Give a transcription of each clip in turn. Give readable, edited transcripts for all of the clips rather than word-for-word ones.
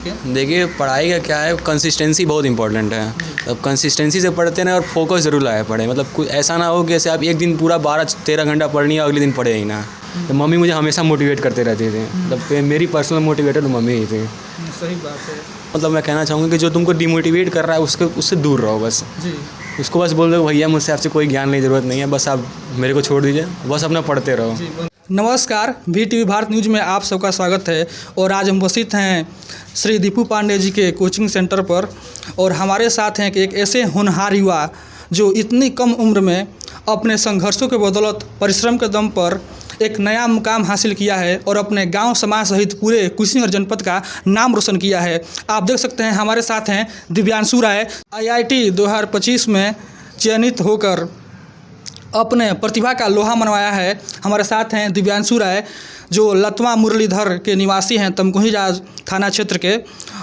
देखिए, पढ़ाई का क्या है, कंसिस्टेंसी बहुत इंपॉर्टेंट है। अब कंसिस्टेंसी से पढ़ते रहें और फोकस ज़रूर लाया पढ़े। मतलब कुछ ऐसा ना हो कि जैसे आप एक दिन पूरा 12-13 घंटा पढ़ लिया, अगले दिन पढ़े ही ना। तो मम्मी मुझे हमेशा मोटिवेट करते रहती थी। मतलब मेरी पर्सनल मोटिवेटर तो मम्मी ही थी। सही बात है मतलब मैं कहना चाहूँगा कि जो तुमको डिमोटिवेट कर रहा है उससे दूर रहो बस। जी। उसको बस बोल दो, भैया मुझसे आपसे कोई ज्ञान नहीं, ज़रूरत नहीं है, बस आप मेरे को छोड़ दीजिए, बस अपना पढ़ते रहो। नमस्कार, VTV भारत न्यूज़ में आप सबका स्वागत है। और आज हम उपस्थित हैं श्री दीपू पांडे जी के कोचिंग सेंटर पर, और हमारे साथ हैं कि एक ऐसे होनहार युवा जो इतनी कम उम्र में अपने संघर्षों के बदौलत, परिश्रम के दम पर एक नया मुकाम हासिल किया है और अपने गांव समाज सहित पूरे कुशीनगर जनपद का नाम रोशन किया है। आप देख सकते हैं हमारे साथ हैं दिव्यांशु राय। IIT 2025 में चयनित होकर अपने प्रतिभा का लोहा मनवाया है। हमारे साथ हैं दिव्यांशु राय, जो लतवा मुरलीधर के निवासी हैं, तमकुहीराज थाना क्षेत्र के।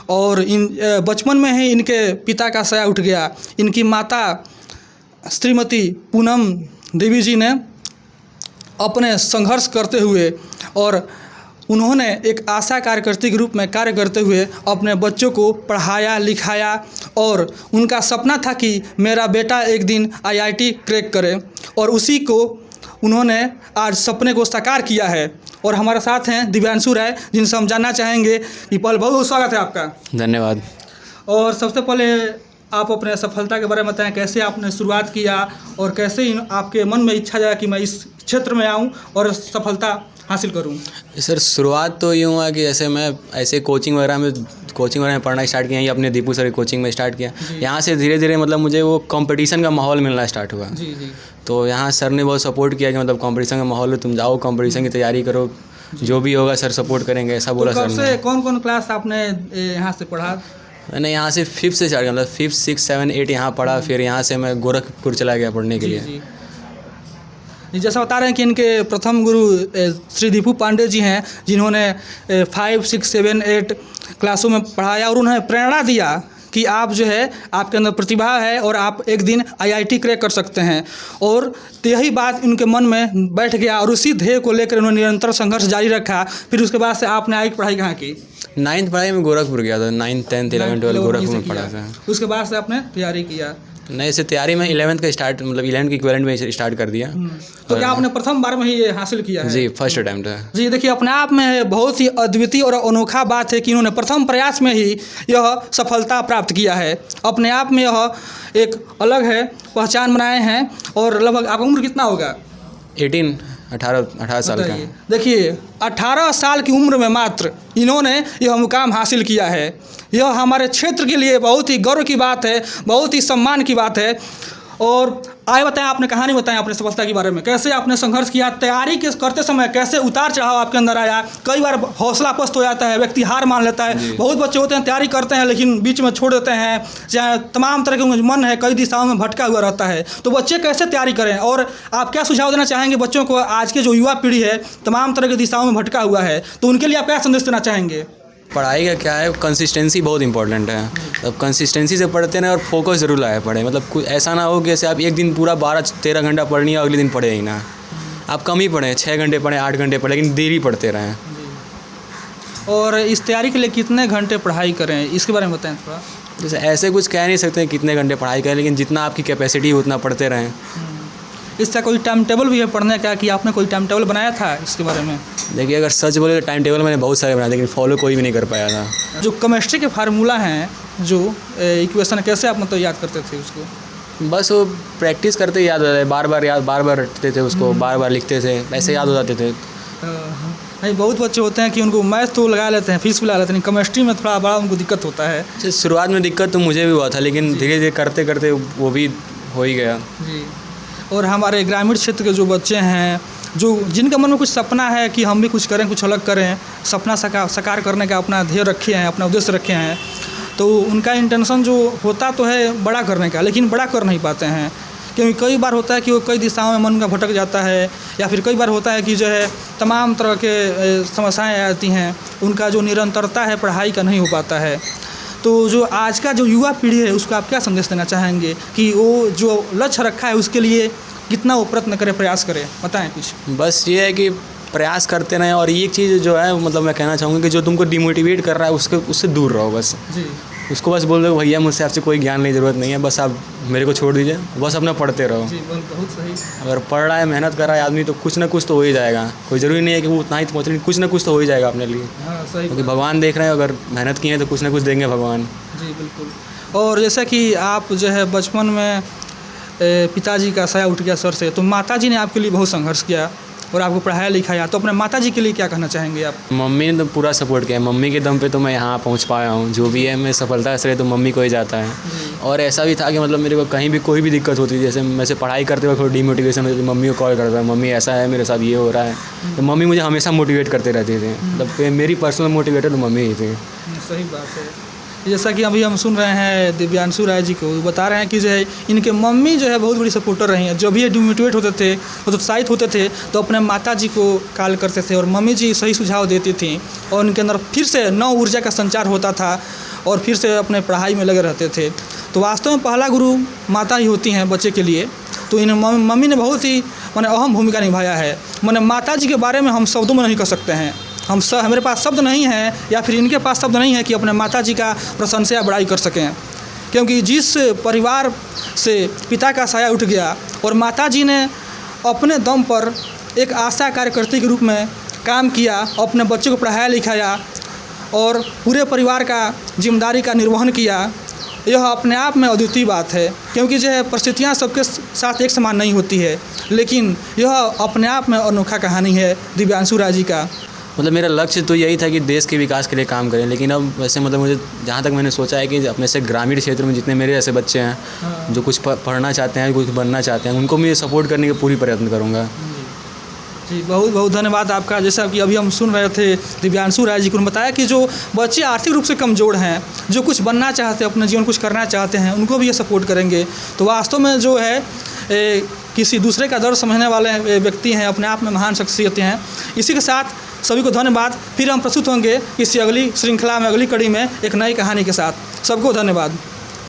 और बचपन में ही इनके पिता का साया उठ गया। इनकी माता श्रीमती पूनम देवी जी ने अपने संघर्ष करते हुए और उन्होंने एक आशा कार्यकर्ती के रूप में कार्य करते हुए अपने बच्चों को पढ़ाया लिखाया, और उनका सपना था कि मेरा बेटा एक दिन IIT क्रैक करे, और उसी को उन्होंने आज सपने को साकार किया है। और हमारे साथ हैं दिव्यांशु राय, जिनसे हम जानना चाहेंगे कि पहले बहुत स्वागत है आपका। धन्यवाद। और सबसे पहले आप अपने सफलता के बारे में बताएं, कैसे आपने शुरुआत किया और कैसे आपके मन में इच्छा जाए कि मैं इस क्षेत्र में आऊं और सफलता हासिल करूं। सर, शुरुआत तो यूँ हुआ कि जैसे मैं ऐसे कोचिंग वगैरह में पढ़ना स्टार्ट किया, ये अपने दीपू सर की कोचिंग में स्टार्ट किया। यहाँ से धीरे धीरे मतलब मुझे वो कंपटीशन का माहौल मिलना स्टार्ट हुआ। जी जी। तो यहाँ सर ने बहुत सपोर्ट किया कि मतलब कंपटीशन का माहौल है, तुम जाओ कंपटीशन की तैयारी करो, जो भी होगा सर सपोर्ट करेंगे, ऐसा बोला सर ने। कौन कौन क्लास आपने यहाँ से पढ़ा? मैंने यहाँ से 5th से स्टार्ट किया, मतलब 5th 6th 7 8 यहाँ पढ़ा। फिर यहाँ से मैं गोरखपुर चला गया पढ़ने के लिए। जी, जैसा बता रहे हैं कि इनके प्रथम गुरु श्री दीपू पांडे जी हैं, जिन्होंने 5 6 7 8 क्लासों में पढ़ाया और उन्हें प्रेरणा दिया कि आप जो है, आपके अंदर प्रतिभा है और आप एक दिन IIT क्रैक कर सकते हैं। और यही बात इनके मन में बैठ गया और उसी ध्येय को लेकर उन्होंने निरंतर संघर्ष जारी रखा। फिर उसके बाद से आपने आगे पढ़ाई कहाँ की? 9th पढ़ाई में गोरखपुर गया था। 9th 10th 11th 12 गोरखपुर में पढ़ा था। उसके बाद से आपने तैयारी किया? नहीं, से तैयारी में 11th का स्टार्ट, मतलब 11th की इक्विवेलेंट में स्टार्ट कर दिया। तो क्या आपने प्रथम बार में ही ये हासिल किया है? जी, फर्स्ट अटैम्प्ट है। जी, देखिए, अपने आप में बहुत ही अद्वितीय और अनोखा बात है कि इन्होंने प्रथम प्रयास में ही यह सफलता प्राप्त किया है। अपने आप में यह एक अलग है, पहचान बनाए हैं। और लगभग आपका उम्र कितना होगा? 18 साल का। देखिए, 18 साल की उम्र में मात्र इन्होंने यह मुकाम हासिल किया है। यह हमारे क्षेत्र के लिए बहुत ही गर्व की बात है, बहुत ही सम्मान की बात है। और आए बताएं, आपने कहानी बताएं अपने सफलता के बारे में, कैसे आपने संघर्ष किया, तैयारी के करते समय कैसे उतार चढ़ाव आपके अंदर आया। कई बार हौसला पस्त हो जाता है, व्यक्ति हार मान लेता है। बहुत बच्चे होते हैं तैयारी करते हैं लेकिन बीच में छोड़ देते हैं, चाहे तमाम तरह के मन है, कई दिशाओं में भटका हुआ रहता है। तो बच्चे कैसे तैयारी करें, और आप क्या सुझाव देना चाहेंगे बच्चों को? आज के जो युवा पीढ़ी है तमाम तरह की दिशाओं में भटका हुआ है, तो उनके लिए आप क्या संदेश देना चाहेंगे? पढ़ाई का क्या है, कंसिस्टेंसी बहुत इंपॉर्टेंट है। अब कंसिस्टेंसी से पढ़ते रहें और फोकस ज़रूर लाया पढ़े। मतलब कुछ ऐसा ना हो कि जैसे आप एक दिन पूरा 12-13 घंटा पढ़ लिया, अगले दिन पढ़े ही ना। आप कम ही पढ़ें, 6 घंटे पढ़ें, 8 घंटे पढ़ें, लेकिन देरी पढ़ते रहें। और इस तैयारी के लिए कितने घंटे पढ़ाई करें, इसके बारे में बताएं थोड़ा। जैसे ऐसे कुछ कह नहीं सकते कितने घंटे पढ़ाई करें, लेकिन जितना आपकी कैपेसिटी हो उतना पढ़ते रहें। इसका कोई टाइम टेबल भी है पढ़ने का, कि आपने कोई टाइम टेबल बनाया था इसके बारे में? देखिए, अगर सच बोले तो टाइम टेबल मैंने बहुत सारे बनाए, लेकिन फॉलो कोई भी नहीं कर पाया था। जो केमिस्ट्री के फार्मूला हैं, जो इक्वेशन, कैसे आप मतलब याद करते थे उसको? बस वो प्रैक्टिस करते ही याद हो जाए, बार बार रटते थे उसको, बार बार लिखते थे, ऐसे याद हो जाते थे। नहीं, बहुत बच्चे होते हैं कि उनको मैथ तो लगा लेते हैं, फीस भी लगा लेते हैं, केमिस्ट्री में थोड़ा बड़ा उनको दिक्कत होता है। शुरुआत में दिक्कत तो मुझे भी हुआ था, लेकिन धीरे धीरे करते करते वो भी हो ही गया। जी। और हमारे ग्रामीण क्षेत्र के जो बच्चे हैं, जो जिनके मन में कुछ सपना है कि हम भी कुछ करें, कुछ अलग करें, सपना साकार करने का अपना ध्येय रखे हैं, अपना उद्देश्य रखे हैं, तो उनका इंटेंशन जो होता तो है बड़ा करने का, लेकिन बड़ा कर नहीं पाते हैं। क्योंकि कई बार होता है कि वो कई दिशाओं में मन का भटक जाता है, या फिर कई बार होता है कि जो है तमाम तरह के समस्याएँ आती हैं, उनका जो निरंतरता है पढ़ाई का नहीं हो पाता है। तो जो आज का जो युवा पीढ़ी है, उसको आप क्या संदेश देना चाहेंगे कि वो जो लक्ष्य रखा है उसके लिए कितना वो प्रयत्न करे, प्रयास करे? बताएं कुछ। बस ये है कि प्रयास करते रहें और एक चीज़ जो है मतलब मैं कहना चाहूँगा कि जो तुमको डिमोटिवेट कर रहा है उससे दूर रहो बस। जी उसको बस बोल दो भैया मुझसे आपसे कोई ज्ञान की ज़रूरत नहीं है, बस आप मेरे को छोड़ दीजिए, बस अपना पढ़ते रहो। जी बहुत सही। अगर पढ़ रहा है मेहनत कर रहा है आदमी तो कुछ ना कुछ तो हो ही जाएगा। कोई ज़रूरी नहीं है कि वो उतना ही पहुँचे, लेकिन कुछ ना कुछ तो हो ही जाएगा अपने लिए, हाँ सही। क्योंकि भगवान देख रहे हैं। अगर मेहनत की है तो कुछ ना कुछ देंगे भगवान। जी बिल्कुल। और जैसा कि आप जो है बचपन में पिताजी का साया उठ गया सर से, तो माताजी ने आपके लिए बहुत संघर्ष किया और आपको पढ़ाया लिखाया, तो अपने माताजी के लिए क्या कहना चाहेंगे आप? मम्मी ने तो पूरा सपोर्ट किया है। मम्मी के दम पे तो मैं यहाँ पहुँच पाया हूँ। जो भी है मैं सफलता से तो मम्मी को ही जाता है। और ऐसा भी था कि मतलब मेरे को कहीं भी कोई भी दिक्कत होती थी, जैसे मैं से पढ़ाई करते वक्त थोड़ी डिमोटिवेशन होती थी, मम्मी को कॉल करता है, मम्मी ऐसा है मेरे साथ ये हो रहा है, तो मम्मी मुझे हमेशा मोटिवेट करते रहते थे। मतलब मेरी पर्सनल मोटिवेटर तो मम्मी ही थी। सही बात है। जैसा कि अभी हम सुन रहे हैं दिव्यांशु राय जी को, बता रहे हैं कि जो है इनके मम्मी जो है बहुत बड़ी सपोर्टर रही हैं। जब भी ये डिमोटिवेट होते थे, उत्साहित होते थे, तो अपने माता जी को कॉल करते थे और मम्मी जी सही सुझाव देती थी और उनके अंदर फिर से नव ऊर्जा का संचार होता था और फिर से अपने पढ़ाई में लगे रहते थे। तो वास्तव में पहला गुरु माता ही होती हैं बच्चे के लिए। तो इन मम्मी ने बहुत ही माने अहम भूमिका निभाया है। माने माता जी के बारे में हम शब्दों में नहीं कह सकते हैं। हमारे पास शब्द नहीं है या फिर इनके पास शब्द नहीं है कि अपने माता जी का प्रशंसा या बड़ाई कर सकें, क्योंकि जिस परिवार से पिता का साया उठ गया और माता जी ने अपने दम पर एक आशा कार्यकर्ता के रूप में काम किया, अपने बच्चों को पढ़ाया लिखाया और पूरे परिवार का जिम्मेदारी का निर्वहन किया, यह अपने आप में अद्वितीय बात है। क्योंकि जो है परिस्थितियाँ सबके साथ एक समान नहीं होती है, लेकिन यह अपने आप में अनोखा कहानी है दिव्यांशु राय जी का। मतलब मेरा लक्ष्य तो यही था कि देश के विकास के लिए काम करें, लेकिन अब वैसे मतलब मुझे जहाँ तक मैंने सोचा है कि अपने से ग्रामीण क्षेत्र में जितने मेरे ऐसे बच्चे हैं जो कुछ पढ़ना चाहते हैं, कुछ बनना चाहते हैं, उनको मैं सपोर्ट करने की पूरी प्रयत्न करूँगा। जी बहुत बहुत धन्यवाद आपका। जैसा कि अभी हम सुन रहे थे दिव्यांशु राय जी को, बताया कि जो बच्चे आर्थिक रूप से कमज़ोर हैं, जो कुछ बनना चाहते हैं, अपने जीवन कुछ करना चाहते हैं, उनको भी ये सपोर्ट करेंगे। तो वास्तव में जो है किसी दूसरे का दर्द समझने वाले व्यक्ति हैं, अपने आप में महान शख्सियतें हैं। इसी के साथ सभी को धन्यवाद। फिर हम प्रस्तुत होंगे किसी अगली श्रृंखला में, अगली कड़ी में एक नई कहानी के साथ। सबको धन्यवाद।